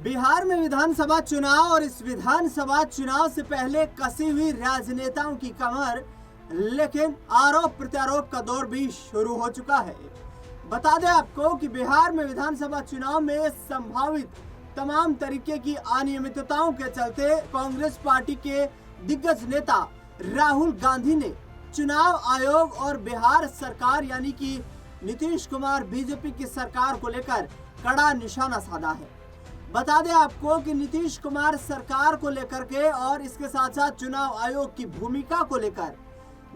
बिहार में विधानसभा चुनाव और इस विधानसभा चुनाव से पहले कसी हुई राजनेताओं की कमर, लेकिन आरोप प्रत्यारोप का दौर भी शुरू हो चुका है। बता दें आपको कि बिहार में विधानसभा चुनाव में संभावित तमाम तरीके की अनियमितताओं के चलते कांग्रेस पार्टी के दिग्गज नेता राहुल गांधी ने चुनाव आयोग और बिहार सरकार यानी कि नीतीश कुमार बीजेपी की सरकार को लेकर कड़ा निशाना साधा है। बता दें आपको कि नीतीश कुमार सरकार को लेकर के और इसके साथ साथ चुनाव आयोग की भूमिका को लेकर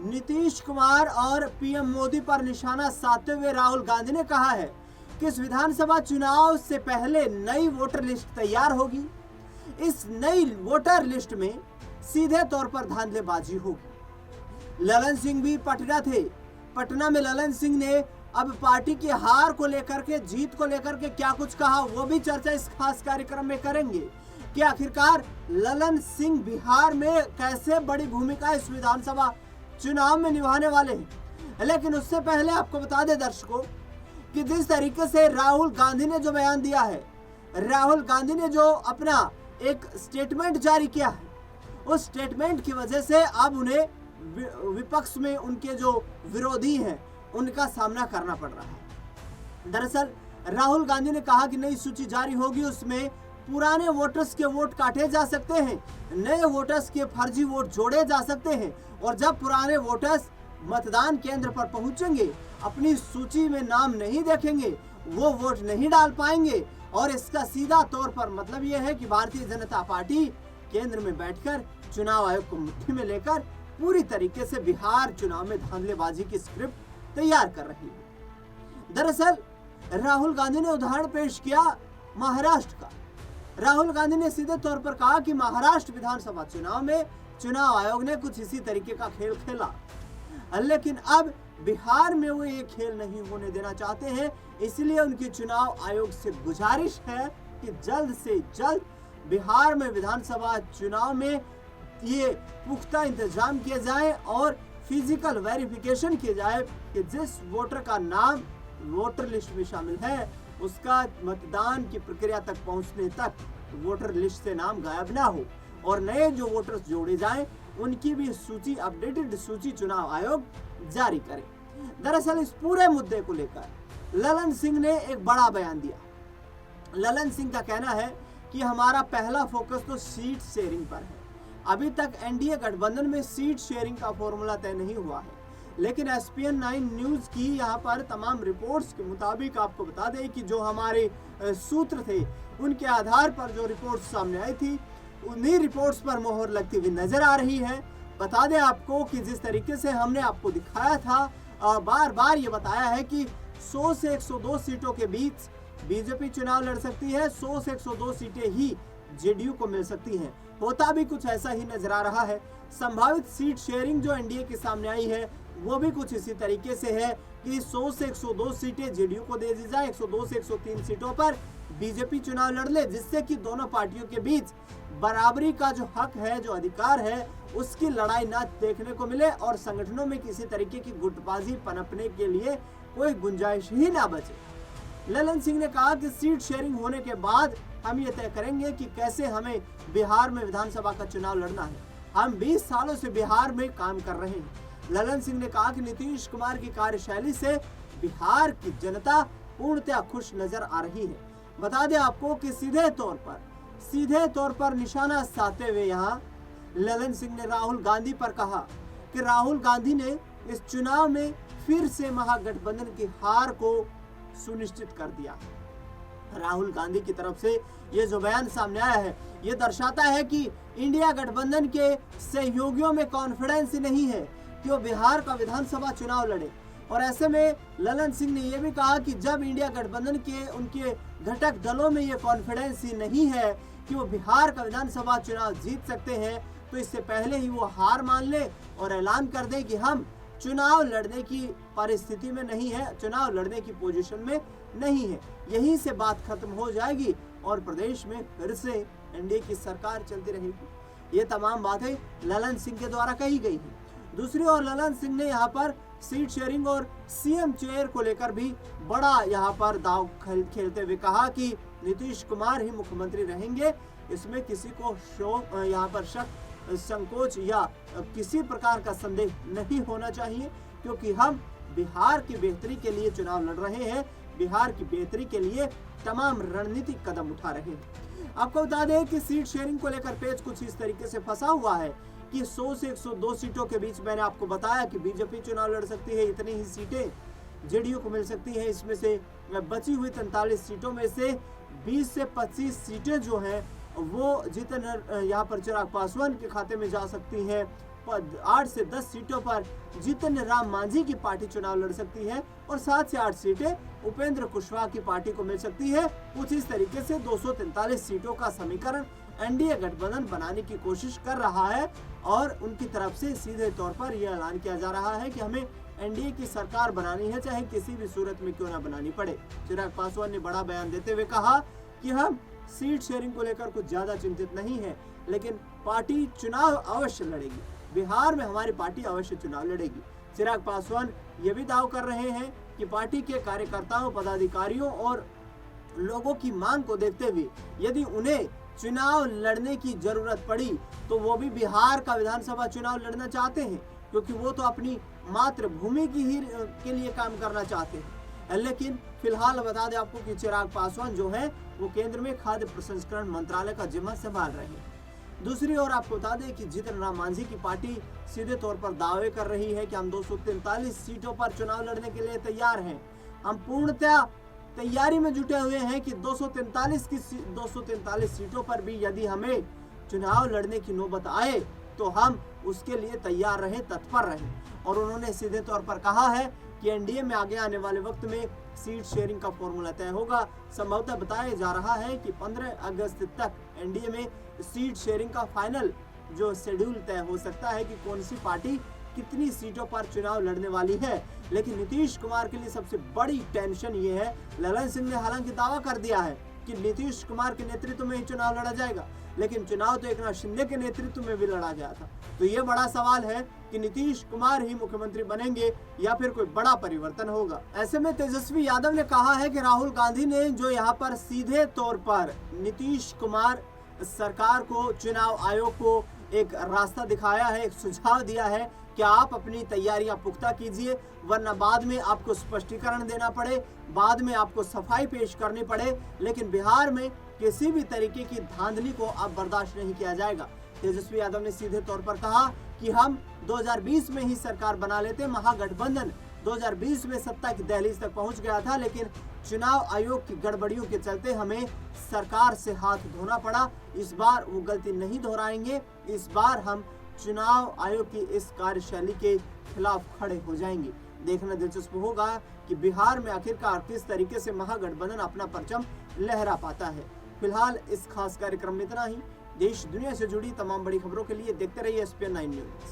नीतीश कुमार और पीएम मोदी पर निशाना साधते हुए राहुल गांधी ने कहा है कि इस विधानसभा चुनाव से पहले नई वोटर लिस्ट तैयार होगी। इस नई वोटर लिस्ट में सीधे तौर पर धांधलेबाजी होगी। ललन सिंह भी पटना थे। पटना में ललन सिंह ने अब पार्टी की हार को लेकर के, जीत को लेकर के क्या कुछ कहा, वो भी चर्चा इस खास कार्यक्रम में करेंगे कि आखिरकार ललन सिंह बिहार में कैसे बड़ी भूमिका इस विधानसभा चुनाव में निभाने वाले हैं। लेकिन उससे पहले आपको बता दें दर्शकों कि जिस तरीके से राहुल गांधी ने जो बयान दिया है, राहुल गांधी ने जो अपना एक स्टेटमेंट जारी किया है, उस स्टेटमेंट की वजह से अब उन्हें विपक्ष में उनके जो विरोधी हैं उनका सामना करना पड़ रहा है। दरअसल राहुल गांधी ने कहा कि नई सूची जारी होगी, उसमें पुराने वोटर्स के वोट काटे जा सकते हैं, नए वोटर्स के फर्जी वोट जोड़े जा सकते हैं और जब पुराने वोटर्स मतदान केंद्र पर पहुंचेंगे, अपनी सूची में नाम नहीं देखेंगे, वो वोट नहीं डाल पाएंगे। और इसका सीधा तौर पर मतलब यह है कि भारतीय जनता पार्टी केंद्र में बैठकर चुनाव आयोग को मुट्ठी में लेकर पूरी तरीके से बिहार चुनाव में धांधलेबाजी की स्क्रिप्ट तैयार कर रही है। दरअसल राहुल गांधी ने उदाहरण पेश किया महाराष्ट्र का। राहुल गांधी ने सीधे तौर पर कहा कि महाराष्ट्र विधानसभा चुनाव में चुनाव आयोग ने कुछ इसी तरीके का खेल खेला, लेकिन अब बिहार में वो ये खेल नहीं होने देना चाहते हैं। इसलिए उनकी चुनाव आयोग से गुजारिश है कि जल्द से जल्द बिहार में विधानसभा चुनाव में ये पुख्ता इंतजाम किए जाए और फिजिकल वेरिफिकेशन किया जाए कि जिस वोटर का नाम वोटर लिस्ट में शामिल है उसका मतदान की प्रक्रिया तक पहुंचने तक वोटर लिस्ट से नाम गायब ना हो और नए जो वोटर्स जोड़े जाएं उनकी भी सूची, अपडेटेड सूची चुनाव आयोग जारी करे। दरअसल इस पूरे मुद्दे को लेकर ललन सिंह ने एक बड़ा बयान दिया। ललन सिंह का कहना है कि हमारा पहला फोकस तो सीट शेयरिंग पर है। अभी तक एनडीए गठबंधन में सीट शेयरिंग का फॉर्मूला तय नहीं हुआ है, लेकिन एसपीएन 9 न्यूज की यहाँ पर तमाम रिपोर्ट्स के मुताबिक आपको बता दें कि जो हमारे सूत्र थे उनके आधार पर जो रिपोर्ट्स सामने आई थी उन्हीं रिपोर्ट्स पर मोहर लगती हुई नजर आ रही है। बता दें आपको कि जिस तरीके से हमने आपको दिखाया था, बार बार ये बताया है कि 100 से 102 सीटों के बीच बीजेपी चुनाव लड़ सकती है, 100 से 102 सीटें ही जेडीयू को मिल सकती हैं। होता भी कुछ ऐसा ही नजर आ रहा है। संभावित सीट शेयरिंग जो एनडीए के सामने आई है वो भी कुछ इसी तरीके से है कि 100 से 102 सीटें जेडीयू को दे दी जाए, 102 से 103 सीटों पर बीजेपी चुनाव लड़ ले, जिससे कि दोनों पार्टियों के बीच बराबरी का जो हक है, जो अधिकार है, उसकी लड़ाई न देखने को मिले और संगठनों में किसी तरीके की गुटबाजी पनपने के लिए कोई गुंजाइश ही ना बचे। ललन सिंह ने कहा कि सीट शेयरिंग होने के बाद हम ये तय करेंगे कि कैसे हमें बिहार में विधानसभा का चुनाव लड़ना है। हम 20 सालों से बिहार में काम कर रहे हैं। ललन सिंह ने कहा कि नीतीश कुमार की कार्यशैली से बिहार की जनता पूर्णतः खुश नजर आ रही है। बता दें आपको कि सीधे तौर पर निशाना साधते हुए यहाँ ललन सिंह ने राहुल गांधी पर कहा कि राहुल गांधी ने इस चुनाव में फिर से महागठबंधन की हार को सुनिश्चित कर दिया। राहुल गांधी की तरफ से ये जो बयान सामने आया है ये दर्शाता है कि इंडिया गठबंधन के सहयोगियों में कॉन्फिडेंस नहीं है कि वो बिहार का विधानसभा चुनाव लड़े। और ऐसे में ललन सिंह ने यह भी कहा कि जब इंडिया गठबंधन के उनके घटक दलों में ये कॉन्फिडेंस ही नहीं है कि वो बिहार का विधानसभा चुनाव जीत सकते हैं, तो इससे पहले ही वो हार मान ले और ऐलान कर दे कि हम चुनाव लड़ने की परिस्थिति में नहीं है, चुनाव लड़ने की पोजीशन में नहीं है। यहीं से बात खत्म हो जाएगी और प्रदेश में फिर से एनडीए की सरकार चलती रहेगी। ये तमाम बातें ललन सिंह के द्वारा कही गई हैं। दूसरी ओर ललन सिंह ने यहाँ पर सीट शेयरिंग और सीएम चेयर को लेकर भी बड़ा यहाँ पर दाव खेलते हुए कहा कि नीतीश कुमार ही मुख्यमंत्री रहेंगे, इसमें किसी को यहाँ पर शक, संकोच या किसी प्रकार का संदेह नहीं होना चाहिए, क्योंकि हम बिहार की बेहतरी के लिए चुनाव लड़ रहे हैं, बिहार की बेहतरी के लिए तमाम रणनीतिक कदम उठा रहे हैं। आपको बता दें कि सीट शेयरिंग को लेकर पेच कुछ इस तरीके से फंसा हुआ है कि 100 से 102 सीटों के बीच मैंने आपको बताया कि बीजेपी चुनाव लड़ सकती है, इतनी ही सीटें जेडीयू को मिल सकती है। इसमें से बची हुई 43 सीटों में से 20 से 25 सीटें जो हैं वो जितन यहाँ पर चिराग पासवान के खाते में जा सकती हैं। 8 से 10 सीटों पर जीतन राम मांझी की पार्टी चुनाव लड़ सकती है और 7 से 8 सीटें उपेंद्र कुशवाहा की पार्टी को मिल सकती है। कुछ इस तरीके से 243 सीटों का समीकरण एनडीए गठबंधन बनाने की कोशिश कर रहा है और उनकी तरफ से सीधे तौर पर यह ऐलान किया जा रहा है कि हमें एनडीए की सरकार बनानी है, चाहे किसी भी सूरत में क्यों ना बनानी पड़े। चिराग पासवान ने बड़ा बयान देते हुए कहा कि हम सीट शेयरिंग को लेकर कुछ ज्यादा चिंतित नहीं है, लेकिन पार्टी चुनाव अवश्य लड़ेगी, बिहार में हमारी पार्टी अवश्य चुनाव लड़ेगी। चिराग पासवान ये भी दाव कर रहे हैं कि पार्टी के कार्यकर्ताओं, पदाधिकारियों और लोगों की मांग को देखते हुए यदि उन्हें चुनाव लड़ने की जरूरत पड़ी तो वो भी बिहार का विधानसभा चुनाव लड़ना चाहते हैं, क्योंकि वो तो अपनी मातृभूमि की ही के लिए काम करना चाहते हैं। लेकिन फिलहाल बता दें आपको कि चिराग पासवान जो है वो केंद्र में खाद्य प्रसंस्करण मंत्रालय का जिम्मा संभाल रहे हैं। दूसरी ओर आपको बता दें कि जीतन राम मांझी की पार्टी सीधे तौर पर दावे कर रही है कि हम 243 सीटों पर चुनाव लड़ने के लिए तैयार हैं। हम पूर्णतः तैयारी में जुटे हुए हैं कि 243 सीटों पर भी यदि हमें चुनाव लड़ने की नौबत आए तो हम उसके लिए तैयार रहें, तत्पर रहें। और उन्होंने सीधे तौर पर कहा है कि एनडीए में आगे आने वाले वक्त में सीट शेयरिंग का फॉर्मूला तय होगा। संभवतः बताया जा रहा है कि 15 अगस्त तक एनडीए में सीट शेयरिंग का फाइनल जो शेड्यूल तय हो सकता है कि कौन सी पार्टी कितनी सीटों पर चुनाव लड़ने वाली है। लेकिन नीतीश कुमार के लिए सबसे बड़ी टेंशन ये है, ललन सिंह ने हालांकि दावा कर दिया है कि नीतीश कुमार के नेतृत्व में ही चुनाव लड़ा जाएगा, लेकिन चुनाव तो एकनाथ शिंदे के नेतृत्व में भी लड़ा गया था। तो ये बड़ा सवाल है कि नीतीश कुमार ही मुख्यमंत्री बनेंगे या फिर कोई बड़ा परिवर्तन होगा। ऐसे में तेजस्वी यादव ने कहा है कि राहुल गांधी ने जो यहाँ पर सीधे तौर पर नीतीश कुमार सरकार को, चुनाव आयोग को एक रास्ता दिखाया है, एक सुझाव दिया है कि आप अपनी तैयारियां पुख्ता कीजिए, वरना बाद में आपको स्पष्टीकरण देना पड़े, बाद में आपको सफाई पेश करनी पड़े, लेकिन बिहार में किसी भी तरीके की धांधली को अब बर्दाश्त नहीं किया जाएगा। तेजस्वी यादव ने सीधे तौर पर कहा कि हम 2020 में ही सरकार बना लेते, महागठबंधन 2020 में सत्ता की दहलीज तक पहुंच गया था, लेकिन चुनाव आयोग की गड़बड़ियों के चलते हमें सरकार से हाथ धोना पड़ा। इस बार वो गलती नहीं दोहराएंगे, इस बार हम चुनाव आयोग की इस कार्यशैली के खिलाफ खड़े हो जाएंगे। देखना दिलचस्प होगा कि बिहार में आखिरकार किस तरीके से महागठबंधन अपना परचम लहरा पाता है। फिलहाल इस खास कार्यक्रम में इतना ही। देश दुनिया से जुड़ी तमाम बड़ी खबरों के लिए देखते रहिए SPN 9 न्यूज़।